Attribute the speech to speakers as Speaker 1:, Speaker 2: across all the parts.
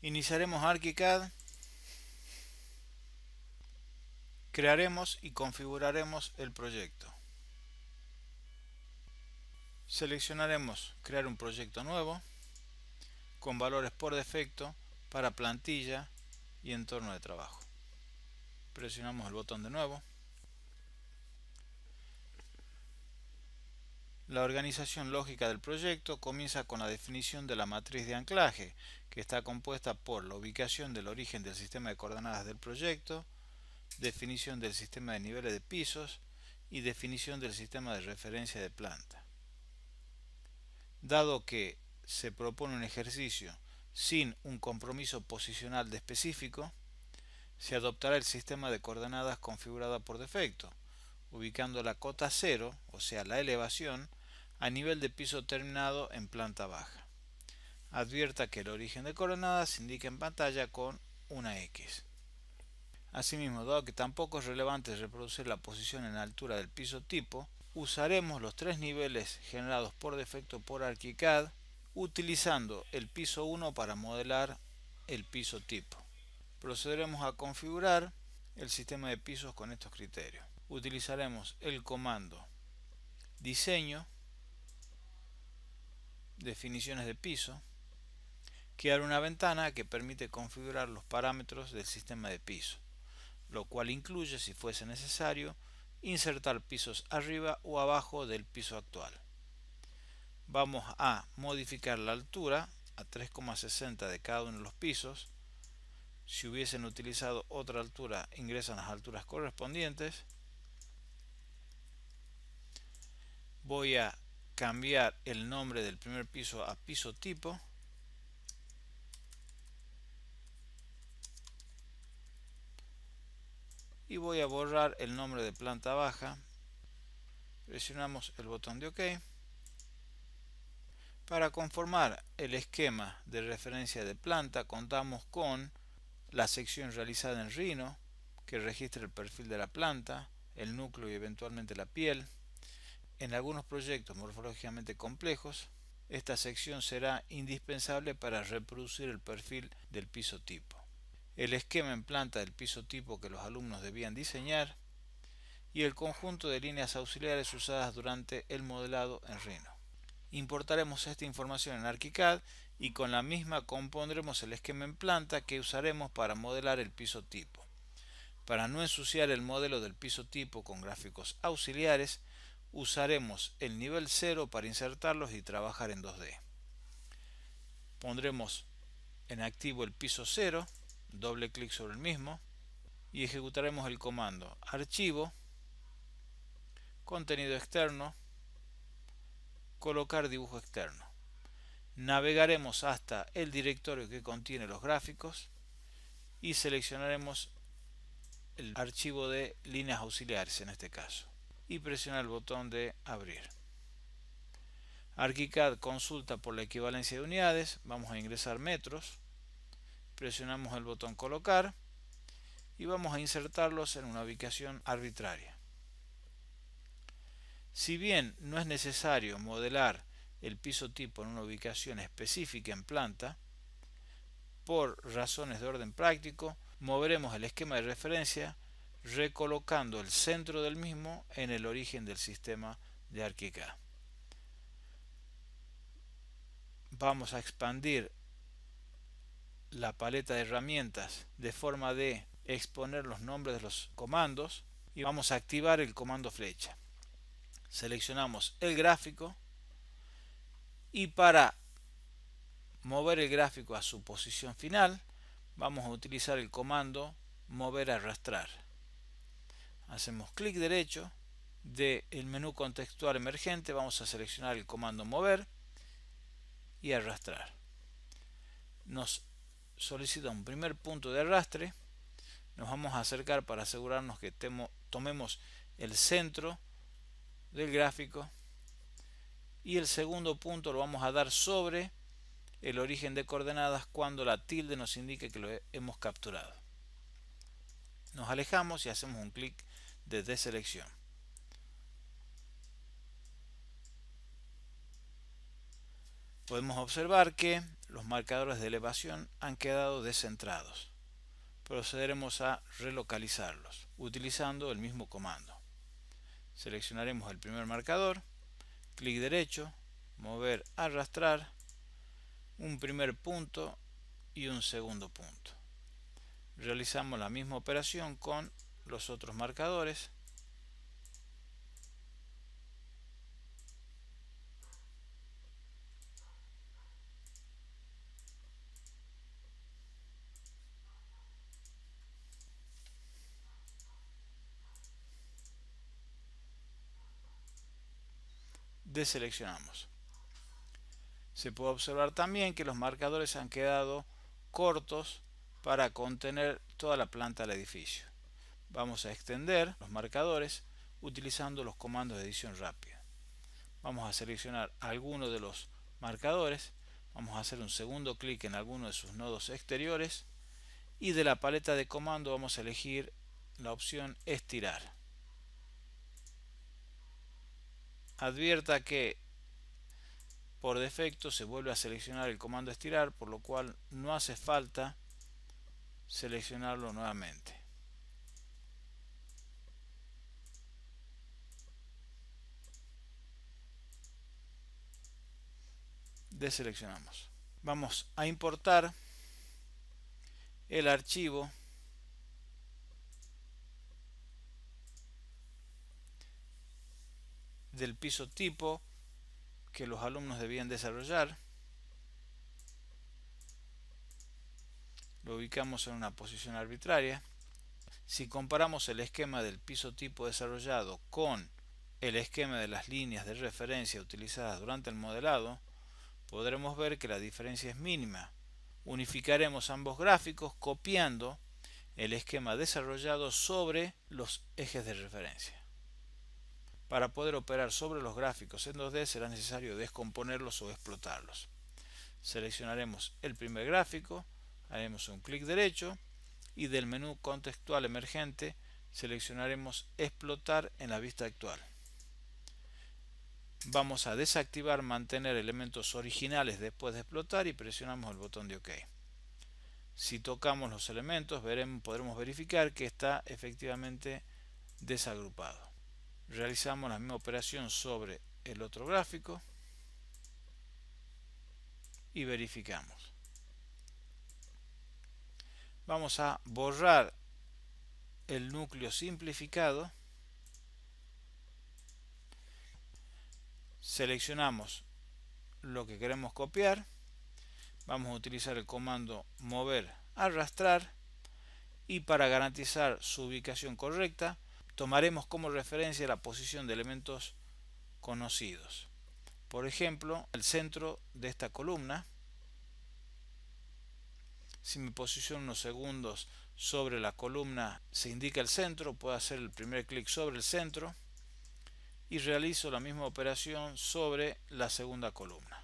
Speaker 1: Iniciaremos ArchiCAD, crearemos y configuraremos el proyecto. Seleccionaremos crear un proyecto nuevo con valores por defecto para plantilla y entorno de trabajo. Presionamos el botón de nuevo. La organización lógica del proyecto comienza con la definición de la matriz de anclaje, que está compuesta por la ubicación del origen del sistema de coordenadas del proyecto, definición del sistema de niveles de pisos y definición del sistema de referencia de planta. Dado que se propone un ejercicio sin un compromiso posicional de específico, se adoptará el sistema de coordenadas configurada por defecto, ubicando la cota 0, o sea la elevación, a nivel de piso terminado en planta baja. Advierta que el origen de coordenadas se indica en pantalla con una X. Asimismo, dado que tampoco es relevante reproducir la posición en altura del piso tipo, usaremos los tres niveles generados por defecto por ArchiCAD, utilizando el piso 1 para modelar el piso tipo. Procederemos a configurar el sistema de pisos con estos criterios. Utilizaremos el comando diseño, definiciones de piso, que abre una ventana que permite configurar los parámetros del sistema de piso, lo cual incluye, si fuese necesario, insertar pisos arriba o abajo del piso actual. Vamos a modificar la altura a 3,60 de cada uno de los pisos. Si hubiesen utilizado otra altura, ingresan las alturas correspondientes. Voy a cambiar el nombre del primer piso a piso tipo. Y voy a borrar el nombre de planta baja. Presionamos el botón de OK. Para conformar el esquema de referencia de planta, contamos con la sección realizada en Rhino, que registra el perfil de la planta, el núcleo y eventualmente la piel. En algunos proyectos morfológicamente complejos, esta sección será indispensable para reproducir el perfil del piso tipo, el esquema en planta del piso tipo que los alumnos debían diseñar y el conjunto de líneas auxiliares usadas durante el modelado en Rhino. Importaremos esta información en ArchiCAD y con la misma compondremos el esquema en planta que usaremos para modelar el piso tipo. Para no ensuciar el modelo del piso tipo con gráficos auxiliares, usaremos el nivel 0 para insertarlos y trabajar en 2D. Pondremos en activo el piso 0, doble clic sobre el mismo y ejecutaremos el comando archivo, contenido externo, colocar dibujo externo. Navegaremos hasta el directorio que contiene los gráficos y seleccionaremos el archivo de líneas auxiliares en este caso y presionar el botón de abrir. ArchiCAD consulta por la equivalencia de unidades. Vamos a ingresar metros, presionamos el botón colocar y vamos a insertarlos en una ubicación arbitraria. Si bien no es necesario modelar el piso tipo en una ubicación específica en planta, por razones de orden práctico, moveremos el esquema de referencia recolocando el centro del mismo en el origen del sistema de ArchiCAD. Vamos a expandir la paleta de herramientas de forma de exponer los nombres de los comandos y vamos a activar el comando flecha. Seleccionamos el gráfico y para mover el gráfico a su posición final vamos a utilizar el comando mover arrastrar. Hacemos clic derecho del menú contextual emergente, vamos a seleccionar el comando mover y arrastrar. Nos solicita un primer punto de arrastre. Nos vamos a acercar para asegurarnos que tomemos el centro del gráfico y el segundo punto lo vamos a dar sobre el origen de coordenadas cuando la tilde nos indique que lo hemos capturado. Nos alejamos y hacemos un clic de deselección. Podemos observar que los marcadores de elevación han quedado descentrados. Procederemos a relocalizarlos utilizando el mismo comando. Seleccionaremos el primer marcador, clic derecho, mover, arrastrar, un primer punto y un segundo punto. Realizamos la misma operación con los otros marcadores. Deseleccionamos. Se puede observar también que los marcadores han quedado cortos para contener toda la planta del edificio. Vamos a extender los marcadores utilizando los comandos de edición rápida. Vamos a seleccionar alguno de los marcadores, vamos a hacer un segundo clic en alguno de sus nodos exteriores y de la paleta de comando vamos a elegir la opción estirar. Advierta que por defecto se vuelve a seleccionar el comando estirar, por lo cual no hace falta seleccionarlo nuevamente. Deseleccionamos. Vamos a importar el archivo del piso tipo que los alumnos debían desarrollar. Lo ubicamos en una posición arbitraria. Si comparamos el esquema del piso tipo desarrollado con el esquema de las líneas de referencia utilizadas durante el modelado, podremos ver que la diferencia es mínima. Unificaremos ambos gráficos copiando el esquema desarrollado sobre los ejes de referencia. Para poder operar sobre los gráficos en 2D será necesario descomponerlos o explotarlos. Seleccionaremos el primer gráfico, haremos un clic derecho y del menú contextual emergente seleccionaremos explotar en la vista actual. Vamos a desactivar mantener elementos originales después de explotar y presionamos el botón de OK. Si tocamos los elementos podremos verificar que está efectivamente desagrupado. Realizamos la misma operación sobre el otro gráfico y verificamos. Vamos a borrar el núcleo simplificado. Seleccionamos lo que queremos copiar. Vamos a utilizar el comando mover, arrastrar y para garantizar su ubicación correcta tomaremos como referencia la posición de elementos conocidos. Por ejemplo, el centro de esta columna. Si me posiciono unos segundos sobre la columna se indica el centro, puedo hacer el primer clic sobre el centro y realizo la misma operación sobre la segunda columna.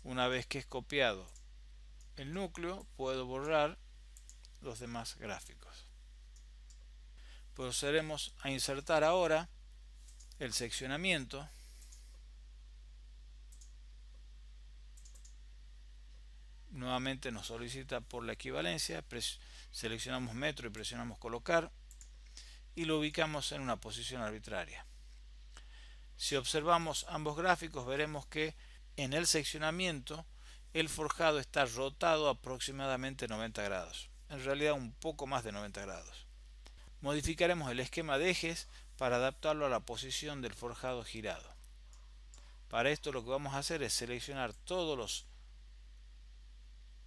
Speaker 1: Una vez que es copiado el núcleo, puedo borrar los demás gráficos. Procederemos a insertar ahora el seccionamiento. Nuevamente nos solicita por la equivalencia, seleccionamos metro y presionamos colocar y lo ubicamos en una posición arbitraria. Si observamos ambos gráficos veremos que en el seccionamiento el forjado está rotado aproximadamente 90 grados, en realidad un poco más de 90 grados. Modificaremos el esquema de ejes para adaptarlo a la posición del forjado girado. Para esto lo que vamos a hacer es seleccionar todos los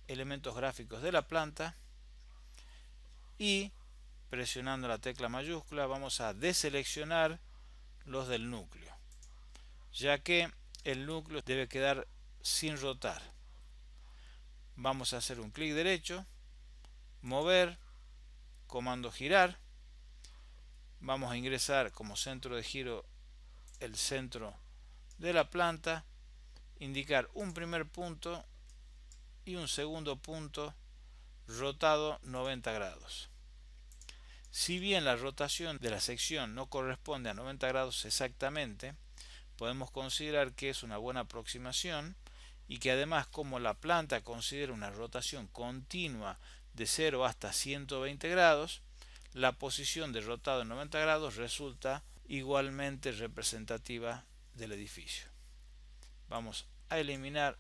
Speaker 1: elementos gráficos de la planta y presionando la tecla mayúscula vamos a deseleccionar los del núcleo, ya que el núcleo debe quedar sin rotar. Vamos a hacer un clic derecho, mover, comando girar, vamos a ingresar como centro de giro el centro de la planta, indicar un primer punto y un segundo punto rotado 90 grados. Si bien la rotación de la sección no corresponde a 90 grados exactamente, podemos considerar que es una buena aproximación y que además, como la planta considera una rotación continua de 0 hasta 120 grados, la posición de rotado en 90 grados resulta igualmente representativa del edificio. Vamos a eliminar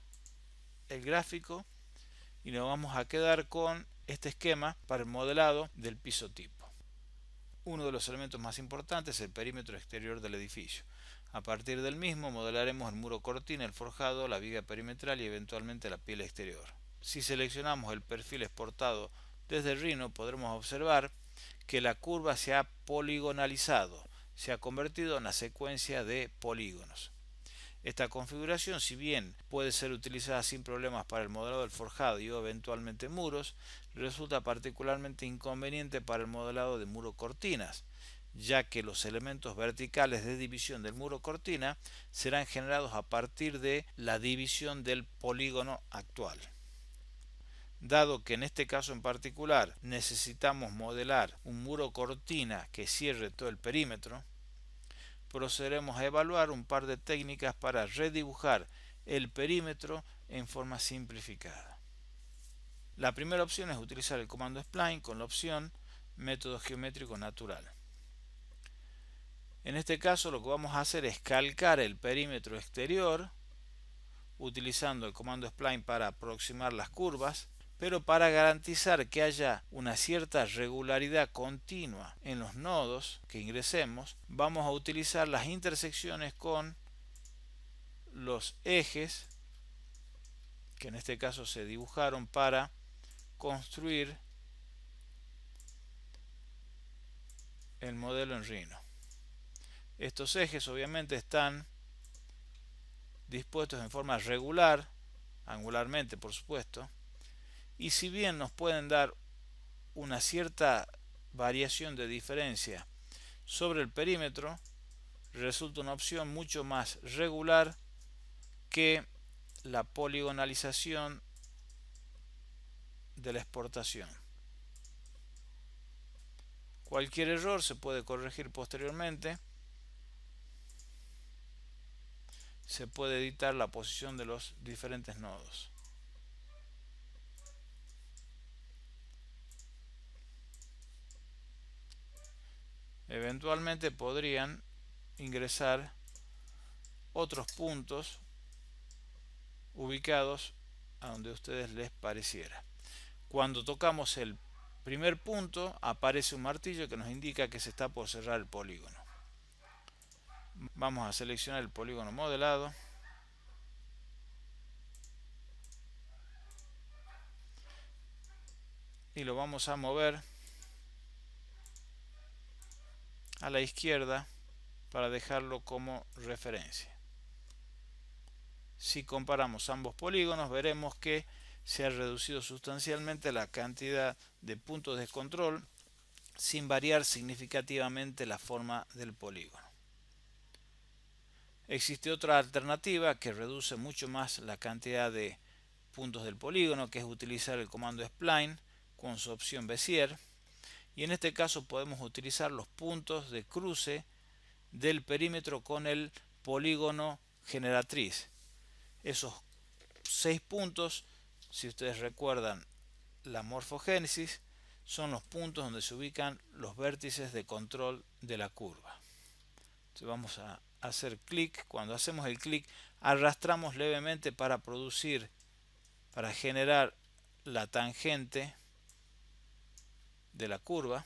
Speaker 1: el gráfico y nos vamos a quedar con este esquema para el modelado del piso tipo. Uno de los elementos más importantes es el perímetro exterior del edificio. A partir del mismo modelaremos el muro cortina, el forjado, la viga perimetral y eventualmente la piel exterior. Si seleccionamos el perfil exportado desde Rhino, podremos observar que la curva se ha poligonalizado, se ha convertido en una secuencia de polígonos. Esta configuración, si bien puede ser utilizada sin problemas para el modelado del forjado y eventualmente muros, resulta particularmente inconveniente para el modelado de muro cortinas, ya que los elementos verticales de división del muro cortina serán generados a partir de la división del polígono actual. Dado que en este caso en particular necesitamos modelar un muro cortina que cierre todo el perímetro, procederemos a evaluar un par de técnicas para redibujar el perímetro en forma simplificada. La primera opción es utilizar el comando spline con la opción método geométrico natural. En este caso lo que vamos a hacer es calcar el perímetro exterior utilizando el comando spline para aproximar las curvas, pero para garantizar que haya una cierta regularidad continua en los nodos que ingresemos, vamos a utilizar las intersecciones con los ejes, que en este caso se dibujaron para construir el modelo en Rhino. Estos ejes obviamente están dispuestos en forma regular, angularmente por supuesto, y si bien nos pueden dar una cierta variación de diferencia sobre el perímetro, resulta una opción mucho más regular que la poligonalización de la exportación. Cualquier error se puede corregir posteriormente. Se puede editar la posición de los diferentes nodos. Eventualmente podrían ingresar otros puntos ubicados a donde a ustedes les pareciera. Cuando tocamos el primer punto aparece un martillo que nos indica que se está por cerrar el polígono. Vamos a seleccionar el polígono modelado y lo vamos a mover a la izquierda para dejarlo como referencia. Si comparamos ambos polígonos, veremos que se ha reducido sustancialmente la cantidad de puntos de control sin variar significativamente la forma del polígono. Existe otra alternativa que reduce mucho más la cantidad de puntos del polígono, que es utilizar el comando spline con su opción Bezier, y en este caso podemos utilizar los puntos de cruce del perímetro con el polígono generatriz. Esos 6 puntos, si ustedes recuerdan la morfogénesis, son los puntos donde se ubican los vértices de control de la curva. Entonces vamos a hacer clic. Cuando hacemos el clic, arrastramos levemente para generar la tangente de la curva.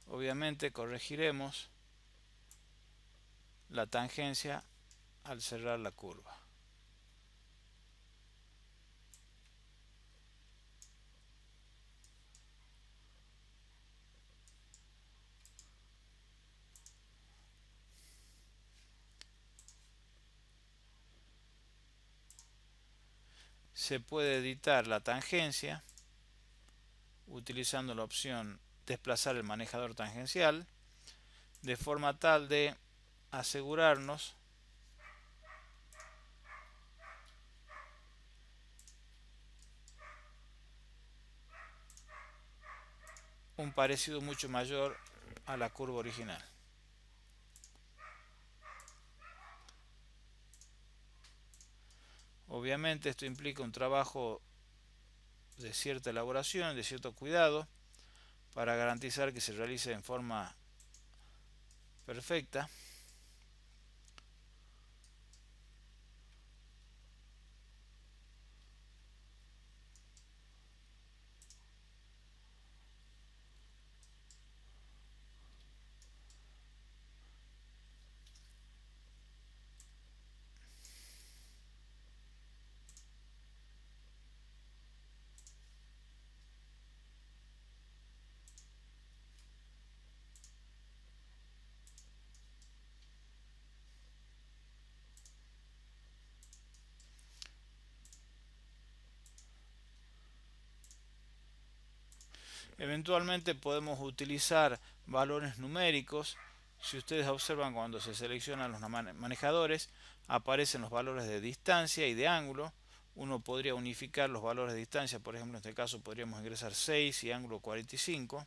Speaker 1: Obviamente corregiremos la tangencia al cerrar la curva. Se puede editar la tangencia utilizando la opción desplazar el manejador tangencial, de forma tal de asegurarnos un parecido mucho mayor a la curva original. Obviamente esto implica un trabajo de cierta elaboración, de cierto cuidado, para garantizar que se realice en forma perfecta. Eventualmente podemos utilizar valores numéricos. Si ustedes observan, cuando se seleccionan los manejadores, aparecen los valores de distancia y de ángulo. Uno podría unificar los valores de distancia, por ejemplo en este caso podríamos ingresar 6 y ángulo 45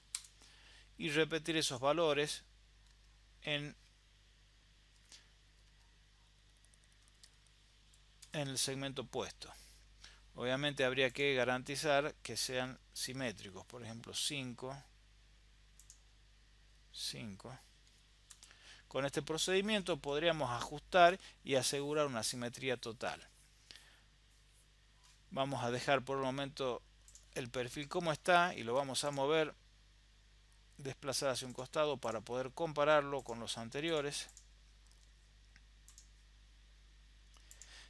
Speaker 1: y repetir esos valores en el segmento opuesto. Obviamente habría que garantizar que sean simétricos, por ejemplo 5, 5. Con este procedimiento podríamos ajustar y asegurar una simetría total. Vamos a dejar por el momento el perfil como está y lo vamos a mover, desplazar hacia un costado para poder compararlo con los anteriores.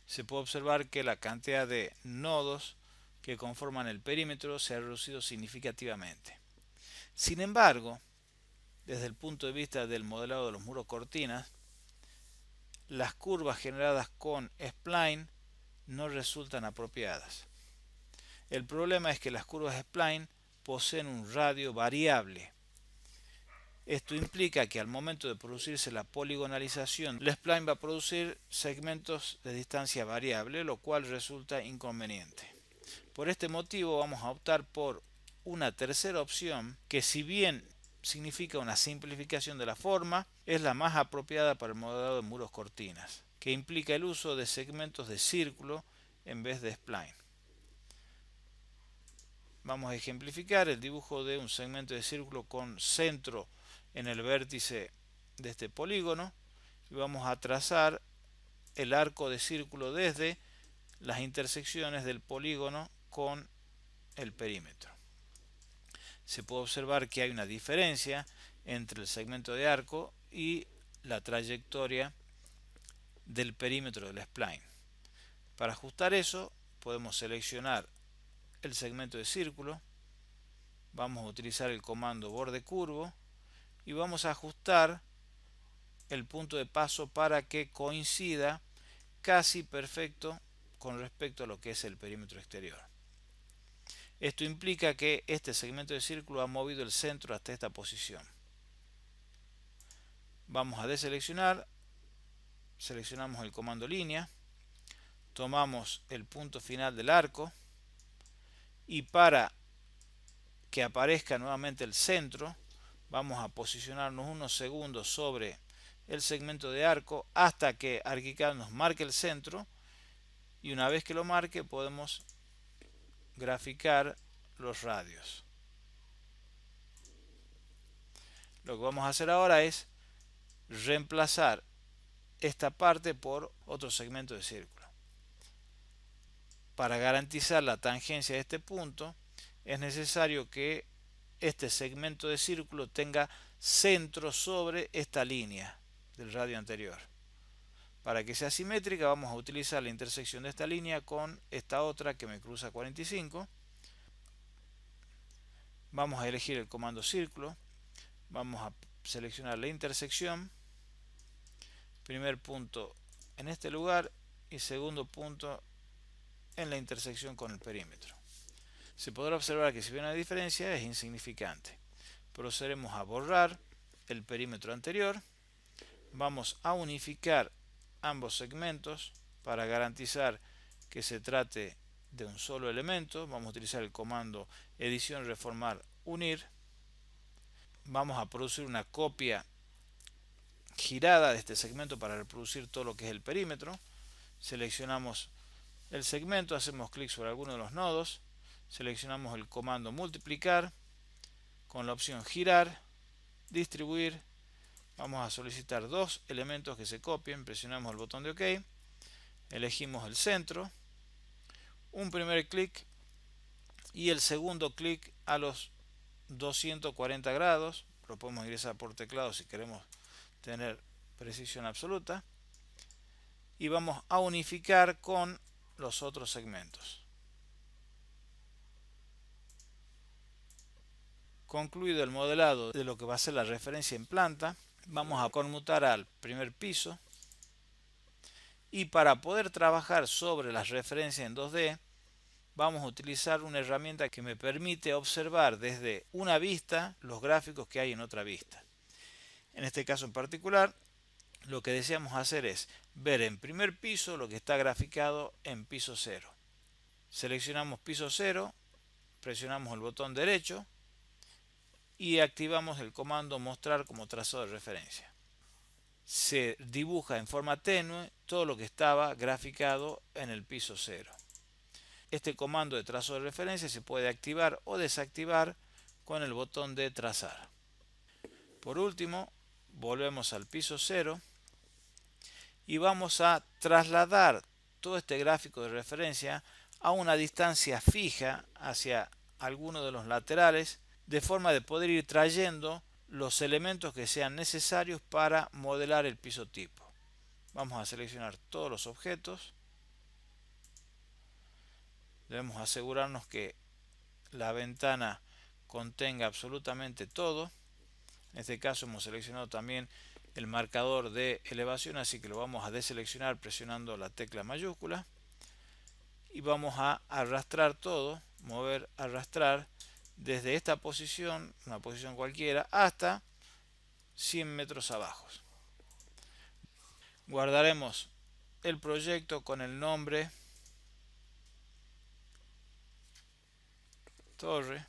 Speaker 1: Se puede observar que la cantidad de nodos que conforman el perímetro se ha reducido significativamente. Sin embargo, desde el punto de vista del modelado de los muros cortinas, las curvas generadas con spline no resultan apropiadas. El problema es que las curvas spline poseen un radio variable. Esto implica que al momento de producirse la poligonalización, el spline va a producir segmentos de distancia variable, lo cual resulta inconveniente. Por este motivo vamos a optar por una tercera opción que, si bien significa una simplificación de la forma, es la más apropiada para el modelado de muros cortinas, que implica el uso de segmentos de círculo en vez de spline. Vamos a ejemplificar el dibujo de un segmento de círculo con centro en el vértice de este polígono y vamos a trazar el arco de círculo desde las intersecciones del polígono con el perímetro. Se puede observar que hay una diferencia entre el segmento de arco y la trayectoria del perímetro del spline. Para ajustar eso podemos seleccionar el segmento de círculo, vamos a utilizar el comando borde curvo y vamos a ajustar el punto de paso para que coincida casi perfecto con respecto a lo que es el perímetro exterior. Esto implica que este segmento de círculo ha movido el centro hasta esta posición. Vamos a deseleccionar, seleccionamos el comando línea, tomamos el punto final del arco y para que aparezca nuevamente el centro, vamos a posicionarnos unos segundos sobre el segmento de arco hasta que ArchiCAD nos marque el centro, y una vez que lo marque podemos graficar los radios. Lo que vamos a hacer ahora es reemplazar esta parte por otro segmento de círculo. Para garantizar la tangencia de este punto es necesario que este segmento de círculo tenga centro sobre esta línea del radio anterior. Para que sea simétrica vamos a utilizar la intersección de esta línea con esta otra que me cruza 45. Vamos a elegir el comando círculo, vamos a seleccionar la intersección, primer punto en este lugar y segundo punto en la intersección con el perímetro. Se podrá observar que si bien la diferencia es insignificante. Procederemos a borrar el perímetro anterior, vamos a unificar ambos segmentos para garantizar que se trate de un solo elemento. Vamos a utilizar el comando edición reformar unir vamos a producir una copia girada de este segmento para reproducir todo lo que es el perímetro. Seleccionamos el segmento, hacemos clic sobre alguno de los nodos, seleccionamos el comando multiplicar con la opción girar, distribuir. Vamos a solicitar dos elementos que se copien, presionamos el botón de OK, elegimos el centro, un primer clic y el segundo clic a los 240 grados. Lo podemos ingresar por teclado si queremos tener precisión absoluta, y vamos a unificar con los otros segmentos. Concluido el modelado de lo que va a ser la referencia en planta, vamos a conmutar al primer piso, y para poder trabajar sobre las referencias en 2D vamos a utilizar una herramienta que me permite observar desde una vista los gráficos que hay en otra vista. En este caso en particular, lo que deseamos hacer es ver en primer piso lo que está graficado en piso 0. Seleccionamos piso 0, presionamos el botón derecho y activamos el comando mostrar como trazado de referencia. Se dibuja en forma tenue todo lo que estaba graficado en el piso 0. Este comando de trazo de referencia se puede activar o desactivar con el botón de trazar. Por último, volvemos al piso 0 y vamos a trasladar todo este gráfico de referencia a una distancia fija hacia alguno de los laterales, de forma de poder ir trayendo los elementos que sean necesarios para modelar el piso tipo. Vamos a seleccionar todos los objetos. Debemos asegurarnos que la ventana contenga absolutamente todo. En este caso hemos seleccionado también el marcador de elevación, así que lo vamos a deseleccionar presionando la tecla mayúscula. Y vamos a arrastrar todo, mover, arrastrar desde esta posición, una posición cualquiera, hasta 100 metros abajo. Guardaremos el proyecto con el nombre torre